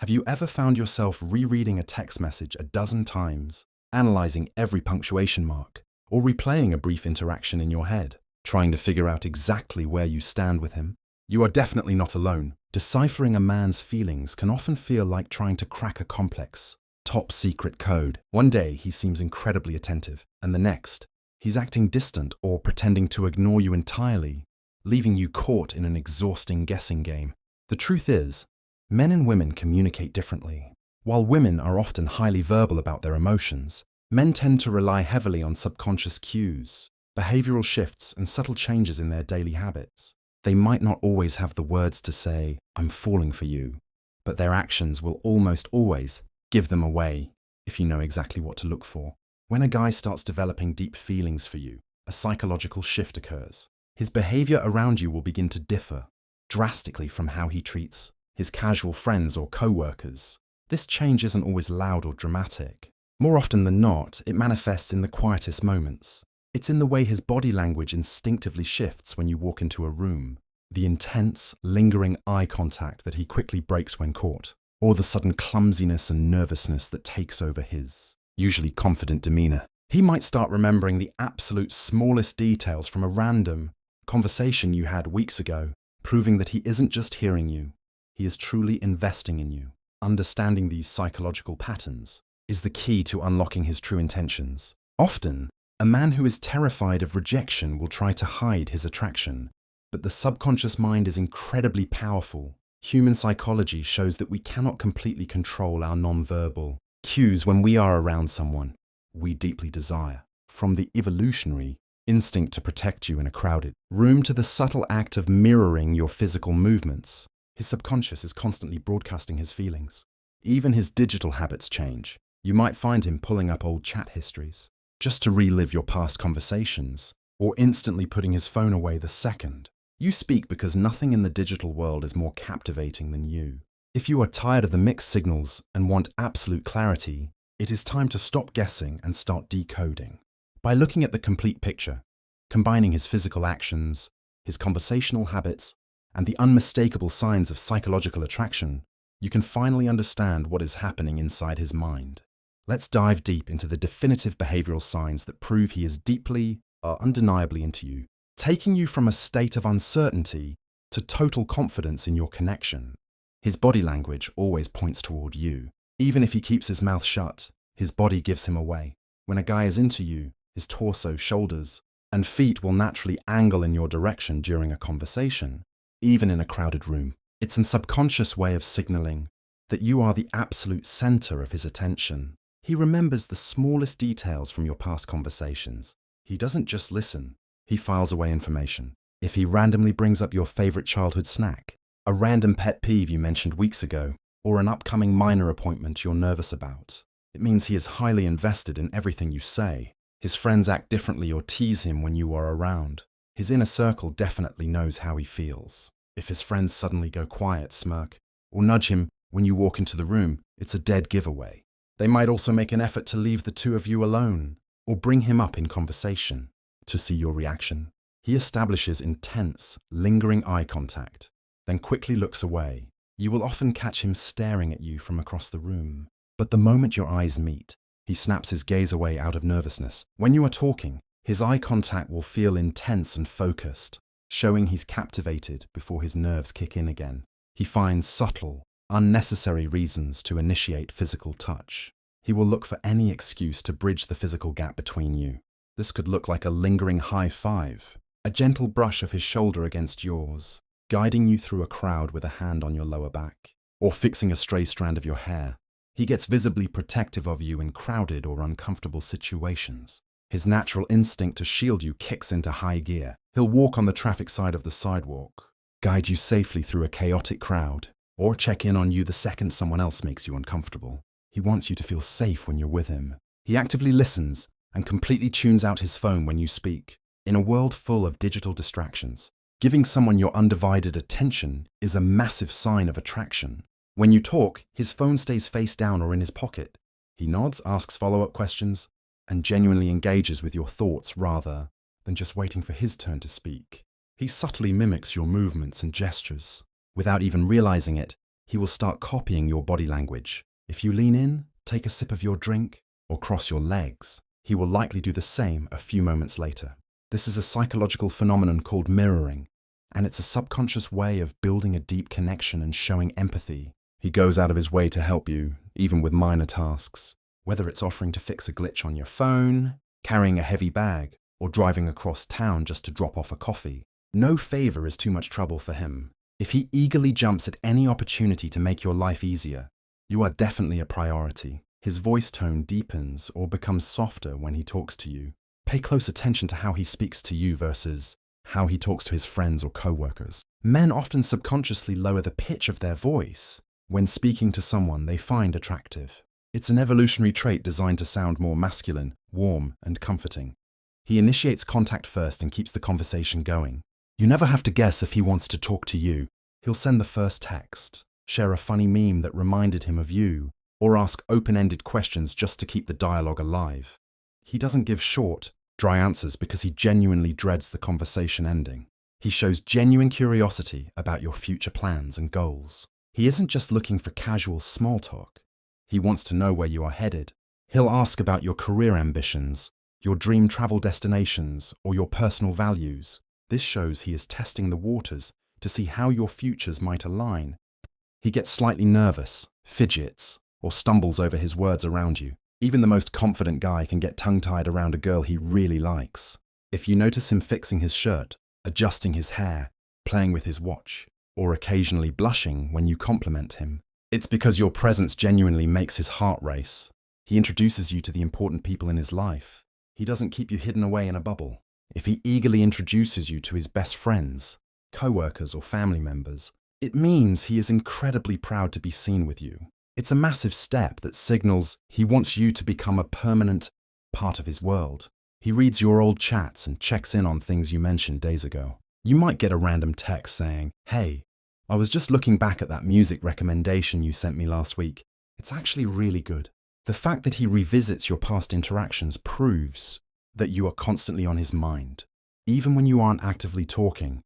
Have you ever found yourself rereading a text message a dozen times, analyzing every punctuation mark, or replaying a brief interaction in your head, trying to figure out exactly where you stand with him? You are definitely not alone. Deciphering a man's feelings can often feel like trying to crack a complex, top-secret code. One day, he seems incredibly attentive, and the next, he's acting distant or pretending to ignore you entirely, leaving you caught in an exhausting guessing game. The truth is, men and women communicate differently. While women are often highly verbal about their emotions, men tend to rely heavily on subconscious cues, behavioral shifts, and subtle changes in their daily habits. They might not always have the words to say, "I'm falling for you," but their actions will almost always give them away if you know exactly what to look for. When a guy starts developing deep feelings for you, a psychological shift occurs. His behavior around you will begin to differ drastically from how he treats his casual friends or co-workers. This change isn't always loud or dramatic. More often than not, it manifests in the quietest moments. It's in the way his body language instinctively shifts when you walk into a room, the intense, lingering eye contact that he quickly breaks when caught, or the sudden clumsiness and nervousness that takes over his usually confident demeanor. He might start remembering the absolute smallest details from a random conversation you had weeks ago, proving that he isn't just hearing you, he is truly investing in you. Understanding these psychological patterns is the key to unlocking his true intentions. Often, a man who is terrified of rejection will try to hide his attraction, but the subconscious mind is incredibly powerful. Human psychology shows that we cannot completely control our nonverbal cues when we are around someone we deeply desire. From the evolutionary instinct to protect you in a crowded room to the subtle act of mirroring your physical movements, his subconscious is constantly broadcasting his feelings. Even his digital habits change. You might find him pulling up old chat histories just to relive your past conversations, or instantly putting his phone away the second you speak, because nothing in the digital world is more captivating than you. If you are tired of the mixed signals and want absolute clarity, it is time to stop guessing and start decoding. By looking at the complete picture, combining his physical actions, his conversational habits, and the unmistakable signs of psychological attraction, you can finally understand what is happening inside his mind. Let's dive deep into the definitive behavioral signs that prove he is deeply, undeniably into you, taking you from a state of uncertainty to total confidence in your connection. His body language always points toward you. Even if he keeps his mouth shut, his body gives him away. When a guy is into you, his torso, shoulders, and feet will naturally angle in your direction during a conversation, even in a crowded room. It's a subconscious way of signaling that you are the absolute center of his attention. He remembers the smallest details from your past conversations. He doesn't just listen, he files away information. If he randomly brings up your favorite childhood snack, a random pet peeve you mentioned weeks ago, or an upcoming minor appointment you're nervous about, it means he is highly invested in everything you say. His friends act differently or tease him when you are around. His inner circle definitely knows how he feels. If his friends suddenly go quiet, smirk, or nudge him when you walk into the room, it's a dead giveaway. They might also make an effort to leave the two of you alone, or bring him up in conversation to see your reaction. He establishes intense, lingering eye contact, then quickly looks away. You will often catch him staring at you from across the room. But the moment your eyes meet, he snaps his gaze away out of nervousness. When you are talking, his eye contact will feel intense and focused, showing he's captivated before his nerves kick in again. He finds subtle, unnecessary reasons to initiate physical touch. He will look for any excuse to bridge the physical gap between you. This could look like a lingering high five, a gentle brush of his shoulder against yours, guiding you through a crowd with a hand on your lower back, or fixing a stray strand of your hair. He gets visibly protective of you in crowded or uncomfortable situations. His natural instinct to shield you kicks into high gear. He'll walk on the traffic side of the sidewalk, guide you safely through a chaotic crowd, or check in on you the second someone else makes you uncomfortable. He wants you to feel safe when you're with him. He actively listens and completely tunes out his phone when you speak. In a world full of digital distractions, giving someone your undivided attention is a massive sign of attraction. When you talk, his phone stays face down or in his pocket. He nods, asks follow-up questions, and genuinely engages with your thoughts rather than just waiting for his turn to speak. He subtly mimics your movements and gestures. Without even realizing it, He will start copying your body language. If you lean in, take a sip of your drink, or cross your legs, he will likely do the same a few moments later. This is a psychological phenomenon called mirroring, and it's a subconscious way of building a deep connection and showing empathy. He goes out of his way to help you, even with minor tasks. Whether it's offering to fix a glitch on your phone, carrying a heavy bag, or driving across town just to drop off a coffee, no favor is too much trouble for him. If he eagerly jumps at any opportunity to make your life easier, you are definitely a priority. His voice tone deepens or becomes softer when he talks to you. Pay close attention to how he speaks to you versus how he talks to his friends or coworkers. Men often subconsciously lower the pitch of their voice when speaking to someone they find attractive. It's an evolutionary trait designed to sound more masculine, warm, and comforting. He initiates contact first and keeps the conversation going. You never have to guess if he wants to talk to you. He'll send the first text, share a funny meme that reminded him of you, or ask open-ended questions just to keep the dialogue alive. He doesn't give short, dry answers because he genuinely dreads the conversation ending. He shows genuine curiosity about your future plans and goals. He isn't just looking for casual small talk. He wants to know where you are headed. He'll ask about your career ambitions, your dream travel destinations, or your personal values. This shows he is testing the waters to see how your futures might align. He gets slightly nervous, fidgets, or stumbles over his words around you. Even the most confident guy can get tongue-tied around a girl he really likes. If you notice him fixing his shirt, adjusting his hair, playing with his watch, or occasionally blushing when you compliment him, it's because your presence genuinely makes his heart race. He introduces you to the important people in his life. He doesn't keep you hidden away in a bubble. If he eagerly introduces you to his best friends, co-workers, or family members, it means he is incredibly proud to be seen with you. It's a massive step that signals he wants you to become a permanent part of his world. He reads your old chats and checks in on things you mentioned days ago. You might get a random text saying, "Hey, I was just looking back at that music recommendation you sent me last week. It's actually really good." The fact that he revisits your past interactions proves that you are constantly on his mind. Even when you aren't actively talking,